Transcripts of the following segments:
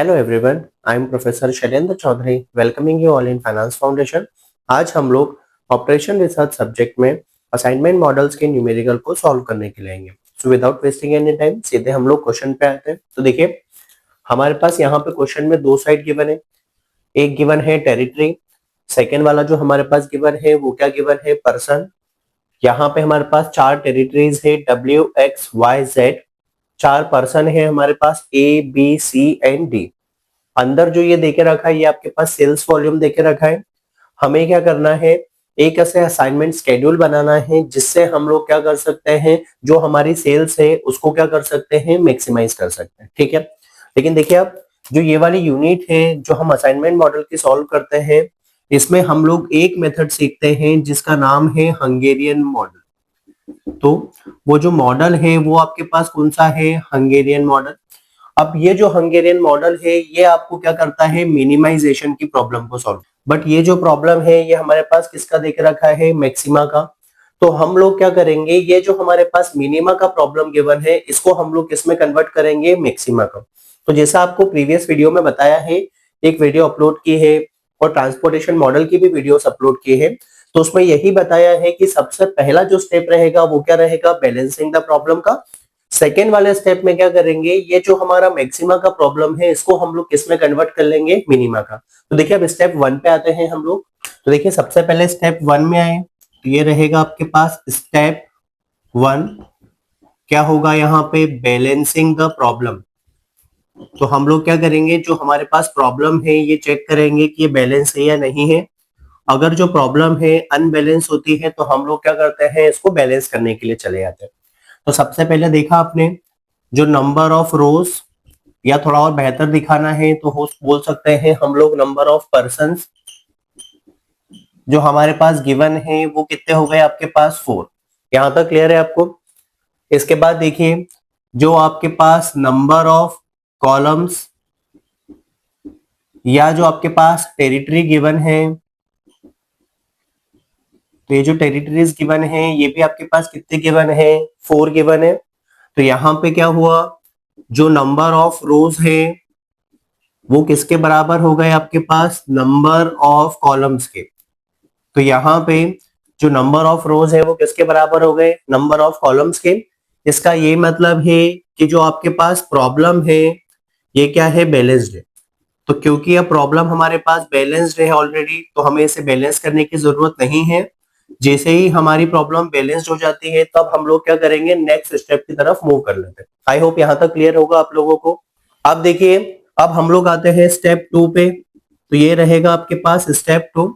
Hello everyone, I am professor Shailendra Chaudhary welcoming you all in finance foundation. आज हम लोग operation research subject में assignment models के numerical को सॉल्व करने के लिए आएंगे। So without wasting any time सीधे हम लोग क्वेश्चन पे आते हैं। तो देखिए, हमारे पास यहाँ पे क्वेश्चन में दो साइड गिवन है। एक गिवन है टेरिटरी, सेकेंड वाला जो हमारे पास गिवन है वो क्या गिवन है, पर्सन। यहाँ पे हमारे पास चार टेरिटरीज है, WXYZ। चार पर्सन है हमारे पास, ABCND। अंदर जो ये देके रखा है ये आपके पास सेल्स वॉल्यूम देके रखा है। हमें क्या करना है, एक ऐसे असाइनमेंट शेड्यूल बनाना है जिससे हम लोग क्या कर सकते हैं, जो हमारी सेल्स है उसको क्या कर सकते हैं, मैक्सिमाइज कर सकते हैं। ठीक है, लेकिन देखिए अब जो ये वाली यूनिट है जो हम असाइनमेंट मॉडल की सॉल्व करते हैं, इसमें हम लोग एक मेथड सीखते हैं जिसका नाम है हंगेरियन मॉडल। तो वो जो मॉडल है वो आपके पास कौन सा है, हंगेरियन मॉडल। अब ये जो हंगेरियन मॉडल है ये आपको क्या करता है, मिनिमाइजेशन की प्रॉब्लम को सॉल्व। बट ये जो प्रॉब्लम है ये हमारे पास किसका देख रखा है, मैक्सिमा का। तो हम लोग क्या करेंगे, ये जो हमारे पास मिनिमा का प्रॉब्लम गिवन है इसको हम लोग किसमें कन्वर्ट करेंगे, मैक्सिमा का। तो जैसा आपको प्रीवियस वीडियो में बताया है, एक वीडियो अपलोड की है और ट्रांसपोर्टेशन मॉडल की भी वीडियोस अपलोड की है। तो उसमें यही बताया है कि सबसे पहला जो स्टेप रहेगा वो क्या रहेगा, बैलेंसिंग द प्रॉब्लम का। सेकेंड वाले स्टेप में क्या करेंगे, ये जो हमारा मैक्सिमा का प्रॉब्लम है इसको हम लोग किसमें कन्वर्ट कर लेंगे, मिनिमा का। तो देखिए अब स्टेप 1 पे आते हैं हम लोग। तो देखिए सबसे पहले स्टेप 1 में आए तो ये रहेगा आपके पास स्टेप 1। क्या होगा यहाँ पे, बैलेंसिंग द प्रॉब्लम। तो हम लोग क्या करेंगे, जो हमारे पास प्रॉब्लम है ये चेक करेंगे कि ये बैलेंस है या नहीं है। अगर जो प्रॉब्लम है अनबैलेंस होती है तो हम लोग क्या करते हैं, इसको बैलेंस करने के लिए चले जाते हैं। तो सबसे पहले देखा आपने, जो नंबर ऑफ रोज, या थोड़ा और बेहतर दिखाना है तो हो बोल सकते हैं हम लोग नंबर ऑफ पर्संस जो हमारे पास गिवन है वो कितने हो गए आपके पास, 4। यहां तक क्लियर है आपको। इसके बाद देखिए, जो आपके पास नंबर ऑफ कॉलम्स या जो आपके पास टेरिटरी गिवन है, तो ये जो टेरिटरीज गिवन है ये भी आपके पास कितने गिवन है, 4 गिवन है। तो यहाँ पे क्या हुआ, जो नंबर ऑफ रोज है वो किसके बराबर हो गए आपके पास, नंबर ऑफ कॉलम्स के। तो यहाँ पे जो नंबर ऑफ रोज है वो किसके बराबर हो गए, नंबर ऑफ कॉलम्स के। इसका ये मतलब है कि जो आपके पास प्रॉब्लम है ये क्या है, बैलेंस्ड है। तो क्योंकि अब प्रॉब्लम हमारे पास बैलेंस्ड है ऑलरेडी, तो हमें इसे बैलेंस करने की जरूरत नहीं है। जैसे ही हमारी प्रॉब्लम बैलेंस्ड हो जाती है तब हम लोग क्या करेंगे, नेक्स्ट स्टेप की तरफ मूव कर लेते हैं। आई होप यहाँ तक क्लियर होगा आप लोगों को। अब देखिए, अब हम लोग आते हैं स्टेप 2 पे। तो ये रहेगा आपके पास स्टेप 2।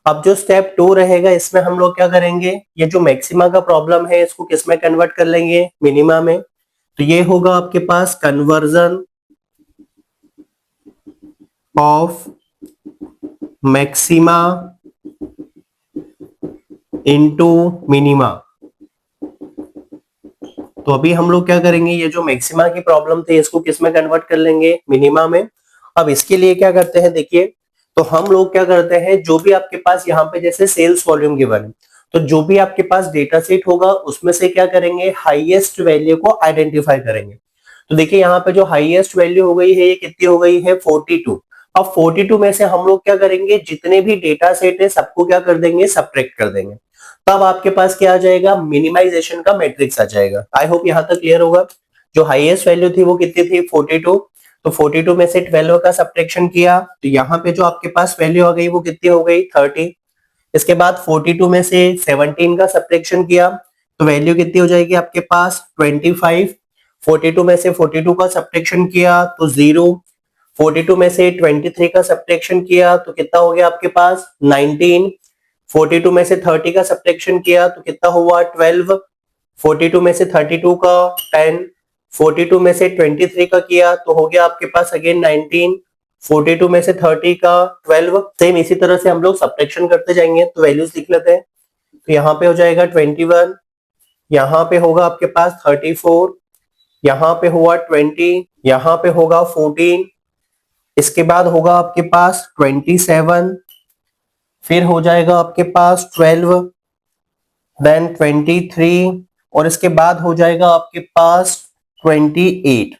अब जो स्टेप 2 रहेगा इसमें हम लोग क्या करेंगे, ये जो मैक्सिमा का प्रॉब्लम है इसको किस में कन्वर्ट कर लेंगे, मिनिमा में। तो ये होगा आपके पास conversion of maxima into minima. तो अभी हम लोग क्या करेंगे, ये जो मैक्सिमा की प्रॉब्लम थी इसको किस में कन्वर्ट कर लेंगे, मिनिमा में। अब इसके लिए क्या करते हैं, देखिए तो हम लोग क्या करते हैं, जो भी आपके पास यहाँ पे जैसे सेल्स वॉल्यूम गिवन है, तो जो भी आपके पास डेटा सेट होगा उसमें से क्या करेंगे, हाईएस्ट वैल्यू को आइडेंटिफाई करेंगे। तो देखिए यहाँ पे जो हाईएस्ट वैल्यू हो गई है ये कितनी हो गई है, 42। अब 42 में से हम लोग क्या करेंगे, जितने भी डेटा सेट है सबको क्या कर देंगे, सब्ट्रैक्ट कर देंगे। तब आपके पास क्या आ जाएगा, मिनिमाइजेशन का मैट्रिक्स आ जाएगा। आई होप यहाँ तक क्लियर होगा। जो हाईएस्ट वैल्यू थी वो कितनी थी, 42। तो 42 में से 12 का सब्ट्रैक्शन किया तो यहाँ पे जो आपके पास वैल्यू आ गई वो कितनी हो गई, 30। इसके बाद 42 में से 17 का सब्ट्रैक्शन किया तो वैल्यू कितनी हो जाएगी आपके पास, 25। 42 में से 42 का सब्ट्रैक्शन किया तो 0। 42 में से 23 का सब्ट्रैक्शन किया तो कितना हो गया आपके पास, 19। 42 में से 30 का सब्ट्रैक्शन किया तो कितना हुआ, 12। 42 में से 32 का 10। 42 में से 23 का किया तो हो गया आपके पास अगेन 19। 42 में से 30 का 12। सेम इसी तरह से हम लोग सब्ट्रैक्शन करते जाएंगे। तो वैल्यूज लिख लेते हैं। तो यहाँ पे हो जाएगा 21, यहाँ पे होगा आपके पास 34, यहाँ पे हुआ 20, यहाँ पे होगा 14, इसके बाद होगा आपके पास 27, फिर हो जाएगा आपके पास 12, देन 23 और इसके बाद हो जाएगा आपके पास 28।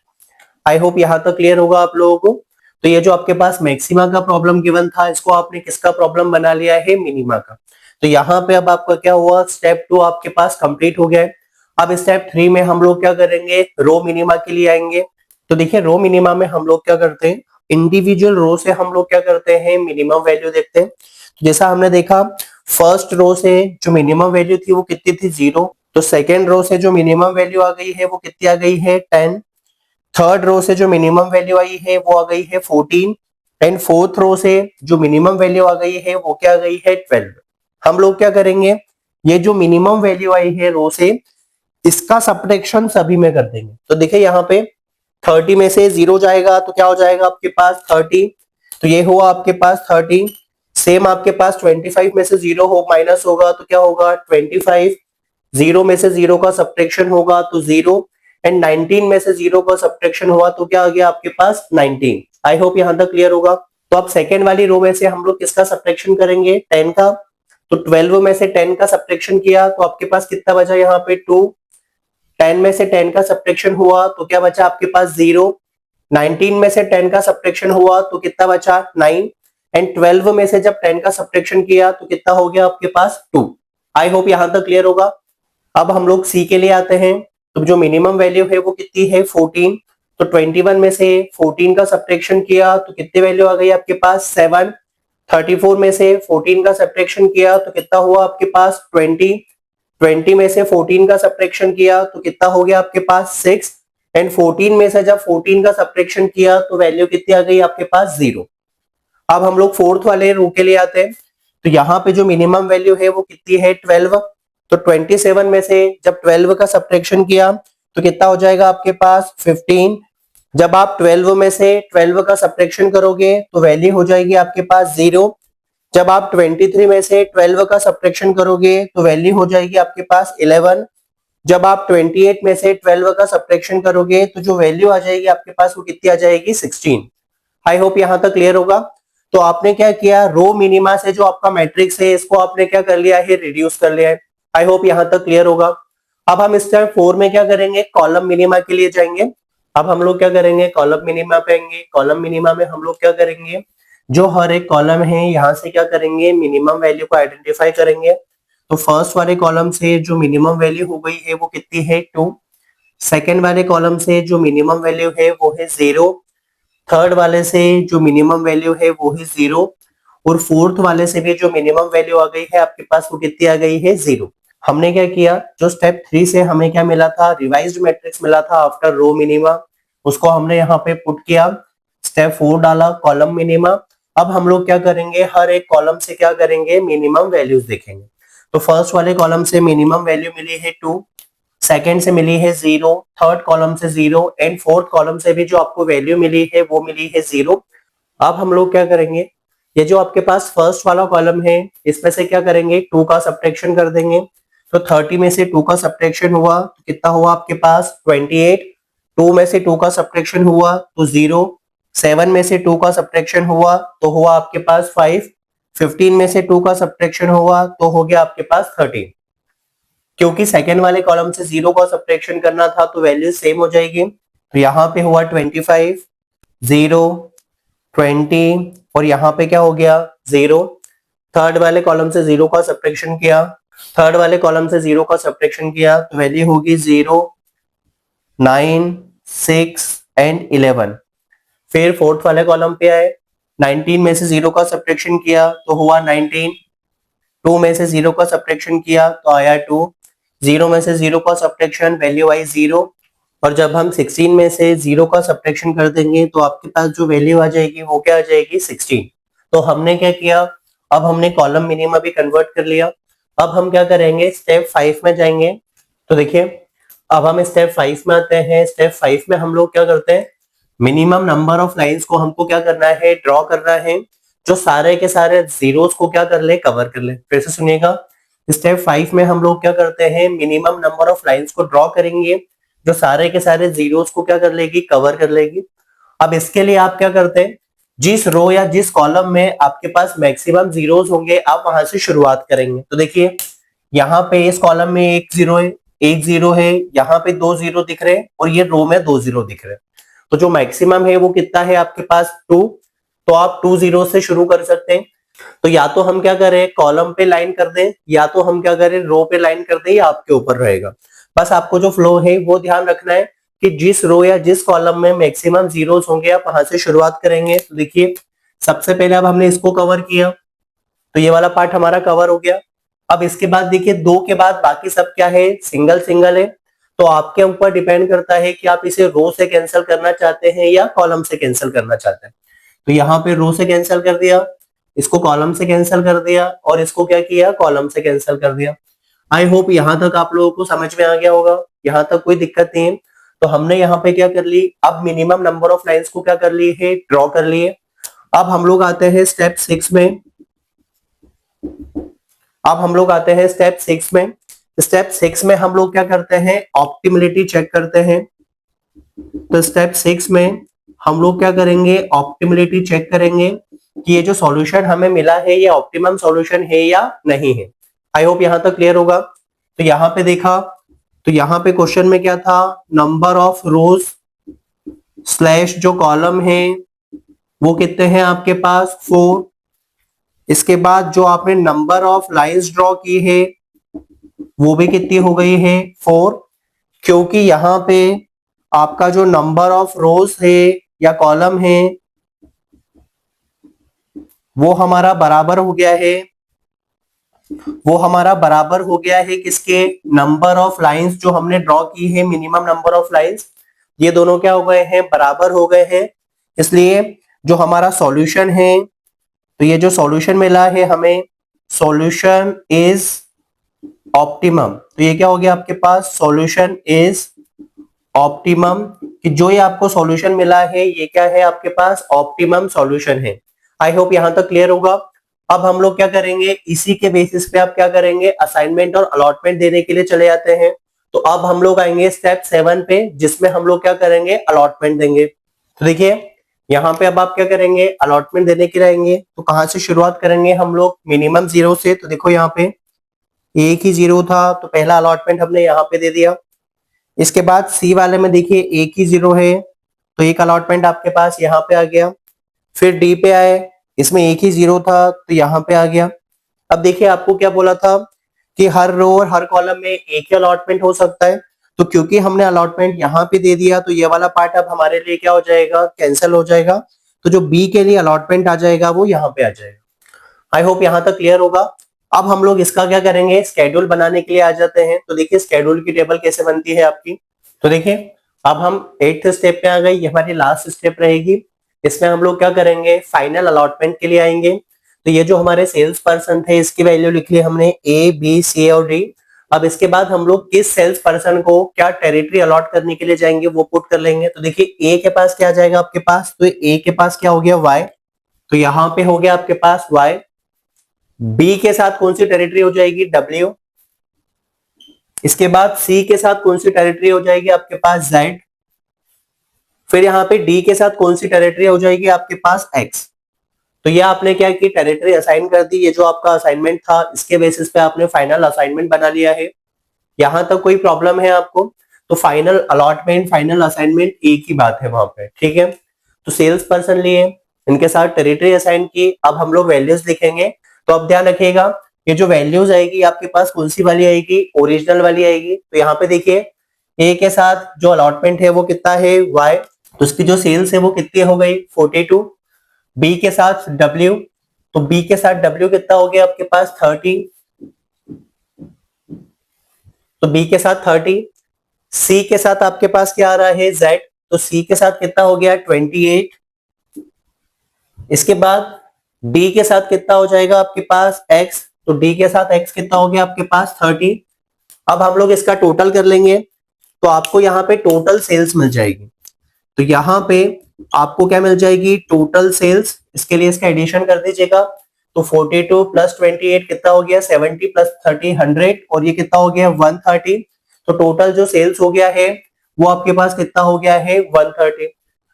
आई होप यहां तक क्लियर होगा आप लोगों को। तो ये जो आपके पास मैक्सिमा का प्रॉब्लम गिवन था, इसको आपने किसका प्रॉब्लम बना लिया है, मिनिमा का। तो यहाँ पे अब आपका क्या हुआ, स्टेप 2 आपके पास कंप्लीट हो गया है। अब स्टेप 3 में हम लोग क्या करेंगे, रो मिनिमा के लिए आएंगे। तो देखिए रो मिनिमा में हम लोग क्या करते हैं, इंडिविजुअल रो से हम लोग क्या करते हैं, मिनिमम वैल्यू देखते हैं। तो जैसा हमने देखा फर्स्ट रो से जो मिनिमम वैल्यू थी वो कितनी थी, 0। तो सेकेंड रो से जो मिनिमम वैल्यू आ गई है वो कितनी आ गई है, 10। थर्ड रो से जो मिनिमम वैल्यू आई है वो आ गई है 14। एंड फोर्थ रो से जो मिनिमम वैल्यू आ गई है वो क्या आ गई है, 12। हम लोग क्या करेंगे, ये जो मिनिमम वैल्यू आई है रो से, इसका सब्ट्रैक्शन सभी में कर देंगे। तो देखिए यहाँ पे 30 में से 0 जाएगा तो क्या हो जाएगा आपके पास 30। तो ये हुआ आपके पास 30। सेम आपके पास 25 में से 0 हो माइनस होगा तो क्या होगा 25। 0 में से 0 का सब्ट्रैक्शन होगा तो 0। एंड 19 में से 0 का सब्ट्रैक्शन हुआ तो क्या आ गया आपके पास 19। आई होप यहां तक क्लियर होगा। तो अब सेकेंड वाली रो में से हम लोग किसका सब्ट्रैक्शन करेंगे, 10 का। तो 12 में से 10 का सब्ट्रैक्शन किया तो आपके पास कितना बचा यहाँ पे 2। 10 में से 10 का सब्ट्रैक्शन हुआ तो क्या बचा आपके पास 0। 19 में से 10 का सब्ट्रैक्शन हुआ तो कितना बचा 9। एंड 12 में से जब 10 का सब्ट्रैक्शन किया तो कितना हो गया आपके पास 2। आई होप यहां तक क्लियर होगा। अब हम लोग सी के लिए आते हैं। तो जो मिनिमम वैल्यू है वो कितनी है, 14। तो 21 में से 14 का सब्ट्रैक्शन किया तो कितनी वैल्यू आ गई आपके पास 7। 34 में से 14 का सब्ट्रैक्शन किया तो कितना हुआ आपके पास 20। 20 में से 14 का सब्ट्रैक्शन किया तो कितना हो गया आपके पास 6। एंड 14 में से जब 14 का सब्ट्रैक्शन किया तो वैल्यू कितनी आ गई आपके पास 0। अब हम लोग फोर्थ वाले रो के लिए आते हैं। तो यहाँ पे जो मिनिमम वैल्यू है वो कितनी है 12। तो 27 में से जब 12 का सब्ट्रैक्शन किया तो कितना हो जाएगा आपके पास 15। जब आप 12 में से 12 का सब्ट्रैक्शन करोगे तो वैल्यू हो जाएगी आपके पास 0। जब आप 23 में से 12 का सब्ट्रैक्शन करोगे तो वैल्यू हो जाएगी आपके पास 11। जब आप 28 में से 12 का सब्ट्रैक्शन करोगे तो जो वैल्यू आ जाएगी आपके पास वो कितनी आ जाएगी 16। आई होप यहां तक क्लियर होगा। तो आपने क्या किया, रो मिनिमा से जो आपका मैट्रिक्स है इसको आपने क्या कर लिया है, रिड्यूस कर लिया है। आई होप यहां तक क्लियर होगा। अब हम स्टेप 4 में क्या करेंगे, कॉलम मिनिमा के लिए जाएंगे। अब हम लोग क्या करेंगे, कॉलम मिनिमा पे आएंगे। कॉलम मिनिमा में हम लोग क्या करेंगे, जो हर एक कॉलम है यहाँ से क्या करेंगे, मिनिमम वैल्यू को आइडेंटिफाई करेंगे। तो फर्स्ट वाले कॉलम से जो मिनिमम वैल्यू हो गई है वो कितनी है 2। सेकेंड वाले कॉलम से जो मिनिमम वैल्यू है वो है 0। थर्ड वाले से जो मिनिमम वैल्यू है वो है 0। और फोर्थ वाले से भी जो मिनिमम वैल्यू आ गई है आपके पास वो कितनी आ गई है 0। हमने क्या किया, जो स्टेप 3 से हमें क्या मिला था, रिवाइज्ड मैट्रिक्स मिला था आफ्टर रो मिनिमा, उसको हमने यहाँ पे पुट किया। स्टेप 4 डाला, कॉलम मिनिमा। अब हम लोग क्या करेंगे, हर एक कॉलम से क्या करेंगे, मिनिमम वैल्यूज देखेंगे। तो फर्स्ट वाले कॉलम से मिनिमम वैल्यू मिली है 2। सेकेंड से मिली है 0। थर्ड कॉलम से 0। एंड फोर्थ कॉलम से भी जो आपको वैल्यू मिली है वो मिली है 0। अब हम लोग क्या करेंगे, ये जो आपके पास फर्स्ट वाला कॉलम है इसमें से क्या करेंगे, 2 का सब्ट्रैक्शन कर देंगे। तो 30 में से 2 का सब्ट्रैक्शन हुआ तो कितना हुआ आपके पास 28। 2 में से 2 का सब्ट्रैक्शन हुआ तो 0। 7 में से 2 का सब्ट्रैक्शन हुआ तो हुआ आपके पास 5। 15 में से 2 का सब्ट्रैक्शन हुआ तो हो गया आपके पास 13। क्योंकि सेकेंड वाले कॉलम से 0 का सब्ट्रैक्शन करना था तो वैल्यू सेम हो जाएगी। तो यहाँ पे हुआ 25, 0, 20 और यहाँ पे क्या हो गया 0। थर्ड वाले कॉलम से 0 का सब्ट्रैक्शन किया। थर्ड वाले कॉलम से 0 का सब्ट्रैक्शन किया तो वैल्यू होगी 0, 9, 6 एंड 11। फिर फोर्थ वाले कॉलम पे आए, 19 में से 0 का सब्ट्रैक्शन किया तो हुआ 19। 2 में से 0 का सब्ट्रैक्शन किया तो आया 2। 0 में से 0 का सब्ट्रैक्शन, वैल्यू आई 0। और जब हम 16 में से 0 का सब्ट्रैक्शन कर देंगे तो आपके पास जो वैल्यू आ जाएगी वो क्या आ जाएगी 16। तो हमने क्या किया, अब हमने कॉलम मिनिमा भी कन्वर्ट कर लिया। अब हम क्या करेंगे, स्टेप 5 में जाएंगे। तो देखिए अब हम स्टेप 5 में आते हैं। स्टेप 5 में हम लोग क्या करते हैं, मिनिमम नंबर ऑफ लाइंस को हमको क्या करना है, ड्रॉ करना है, जो सारे के सारे जीरोस को क्या कर ले, कवर कर ले। फिर से सुनिएगा, स्टेप 5 में हम लोग क्या करते हैं, मिनिमम नंबर ऑफ लाइंस को ड्रॉ करेंगे, जो सारे के सारे जीरोस को क्या कर लेगी, कवर कर लेगी। अब इसके लिए आप क्या करते हैं, जिस रो या जिस कॉलम में आपके पास मैक्सिमम जीरोस होंगे आप वहां से शुरुआत करेंगे। तो देखिए यहाँ पे इस कॉलम में एक जीरो है, एक जीरो है, यहाँ पे 2 जीरो दिख रहे हैं और ये रो में 2 जीरो दिख रहे हैं। तो जो मैक्सिमम है वो कितना है आपके पास 2, तो आप 2 जीरो से शुरू कर सकते हैं। तो या तो हम क्या करें, कॉलम पे लाइन कर दें, या तो हम क्या करें, रो पे लाइन कर दें, या आपके ऊपर रहेगा। बस आपको जो फ्लो है वो ध्यान रखना है कि जिस रो या जिस कॉलम में मैक्सिमम जीरोस होंगे आप वहां से शुरुआत करेंगे। तो देखिए सबसे पहले अब हमने इसको कवर किया, तो ये वाला पार्ट हमारा कवर हो गया। अब इसके बाद देखिए 2 के बाद बाकी सब क्या है, सिंगल सिंगल है। तो आपके ऊपर डिपेंड करता है कि आप इसे रो से कैंसिल करना चाहते हैं या कॉलम से कैंसिल करना चाहते हैं। तो यहाँ पे रो से कैंसिल कर दिया, इसको कॉलम से कैंसिल कर दिया, और इसको क्या किया, कॉलम से कैंसिल कर दिया। आई होप यहां तक आप लोगों को समझ में आ गया होगा, यहां तक कोई दिक्कत नहीं है। तो हमने यहाँ पे क्या कर ली, अब मिनिमम नंबर ऑफ लाइंस को क्या कर लिए है, ड्रॉ कर लिए। अब हम लोग आते हैं स्टेप 6 में। अब हम लोग आते हैं स्टेप 6 में। स्टेप 6 में हम लोग क्या करते हैं, ऑप्टिमलिटी चेक करते हैं। तो स्टेप 6 में हम लोग क्या करेंगे, ऑप्टिमलिटी चेक करेंगे कि ये जो सॉल्यूशन हमें मिला है ये ऑप्टिमम सॉल्यूशन है या नहीं है। आई होप यहां तक क्लियर होगा। तो यहाँ पे देखा, तो यहाँ पे क्वेश्चन में क्या था, नंबर ऑफ रोज स्लैश जो कॉलम है वो कितने हैं आपके पास, 4। इसके बाद जो आपने नंबर ऑफ लाइंस ड्रॉ की है वो भी कितनी हो गई है, 4। क्योंकि यहाँ पे आपका जो नंबर ऑफ रोज है या कॉलम है वो हमारा बराबर हो गया है, वो हमारा बराबर हो गया है किसके, नंबर ऑफ लाइंस जो हमने ड्रॉ की है, मिनिमम नंबर ऑफ लाइंस, ये दोनों क्या हो गए हैं, बराबर हो गए हैं। इसलिए जो हमारा सॉल्यूशन है, तो ये जो सॉल्यूशन मिला है हमें, सॉल्यूशन इज ऑप्टिमम। तो ये क्या हो गया आपके पास, सॉल्यूशन इज ऑप्टिमम, कि जो ये आपको सॉल्यूशन मिला है ये क्या है आपके पास, ऑप्टिमम सॉल्यूशन है। आई होप यहां तक क्लियर होगा। अब हम लोग क्या करेंगे, इसी के बेसिस पे आप क्या करेंगे, असाइनमेंट और अलॉटमेंट देने के लिए चले जाते हैं। तो अब हम लोग आएंगे स्टेप 7 पे, जिसमें हम लोग क्या करेंगे, अलॉटमेंट देंगे। तो देखिए यहाँ पे अब आप क्या करेंगे, अलॉटमेंट देने के लिए आएंगे। तो कहां से शुरुआत करेंगे हम लोग, मिनिमम 0 से। तो देखो यहाँ पे एक ही 0 था, तो पहला अलॉटमेंट हमने यहाँ पे दे दिया। इसके बाद सी वाले में देखिए एक ही 0 है, तो एक अलॉटमेंट आपके पास यहाँ पे आ गया। फिर डी पे आए, इसमें एक ही 0 था, तो यहाँ पे आ गया। अब देखिए आपको क्या बोला था कि हर रो और हर कॉलम में एक ही अलॉटमेंट हो सकता है। तो क्योंकि हमने अलॉटमेंट यहाँ पे दे दिया, तो ये वाला पार्ट अब हमारे लिए क्या हो जाएगा, कैंसिल हो जाएगा। तो जो बी के लिए अलॉटमेंट आ जाएगा वो यहाँ पे आ जाएगा। आई होप यहाँ तक क्लियर होगा। अब हम लोग इसका क्या करेंगे, स्केड्यूल बनाने के लिए आ जाते हैं। तो देखिए स्केड्यूल की टेबल कैसे बनती है आपकी। तो देखिए अब हम 8th स्टेप पे आ गए, ये हमारी लास्ट स्टेप रहेगी। इसमें हम लोग क्या करेंगे, फाइनल अलॉटमेंट के लिए आएंगे। तो ये जो हमारे सेल्स पर्सन थे इसकी वैल्यू लिख ली हमने ए, बी, सी और डी। अब इसके बाद हम लोग किस सेल्स पर्सन को क्या टेरिटरी अलॉट करने के लिए जाएंगे वो पुट कर लेंगे। तो देखिए ए के पास क्या आ जाएगा आपके पास, तो ए के पास क्या हो गया, वाई। तो यहाँ पे हो गया आपके पास वाई। बी के साथ कौन सी टेरिटरी हो जाएगी, डब्ल्यू। इसके बाद सी के साथ कौन सी टेरिटरी हो जाएगी आपके पास, जेड। फिर यहाँ पे डी के साथ कौन सी टेरिटरी हो जाएगी आपके पास, एक्स। तो ये आपने क्या की, टेरिटरी असाइन कर दी। ये जो आपका असाइनमेंट था इसके बेसिस पे आपने फाइनल असाइनमेंट बना लिया है। यहां तक कोई प्रॉब्लम है आपको, तो फाइनल अलॉटमेंट, फाइनल असाइनमेंट एक ही बात है वहां पे, ठीक है। तो सेल्स पर्सन लिए, इनके साथ टेरिटरी असाइन की। अब हम लोग वैल्यूज लिखेंगे। तो अब ध्यान रखिएगा, ये जो वैल्यूज आएगी आपके पास कौन सी वाली आएगी, ओरिजिनल वाली आएगी। तो यहाँ पे देखिए ए के साथ जो अलॉटमेंट है वो कितना है, वाई। तो उसकी जो सेल्स है वो कितनी हो गई, 42। बी के साथ डब्ल्यू, तो बी के साथ डब्ल्यू कितना हो गया आपके पास, 30। तो बी के साथ 30। सी के साथ आपके पास क्या आ रहा है, जेड। तो सी के साथ कितना हो गया, 28। इसके बाद डी के साथ कितना हो जाएगा आपके पास, एक्स। तो डी के साथ एक्स कितना हो गया आपके पास, 30। अब हम लोग इसका टोटल कर लेंगे, तो आपको यहाँ पे टोटल सेल्स मिल जाएगी। तो यहाँ पे आपको क्या मिल जाएगी, टोटल सेल्स। इसके लिए इसका एडिशन कर दीजिएगा। तो 42 प्लस 28 कितना हो गया, 70 प्लस 30 100, और ये कितना हो गया, 130। तो टोटल जो सेल्स हो गया है वो आपके पास कितना हो गया है, 130।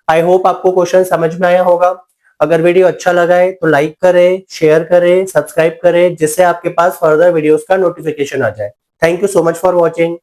आई होप आपको क्वेश्चन समझ में आया होगा। अगर वीडियो अच्छा लगा है तो लाइक करें, शेयर करें, सब्सक्राइब करें, जिससे आपके पास फर्दर वीडियोस का नोटिफिकेशन आ जाए। Thank you so much for watching.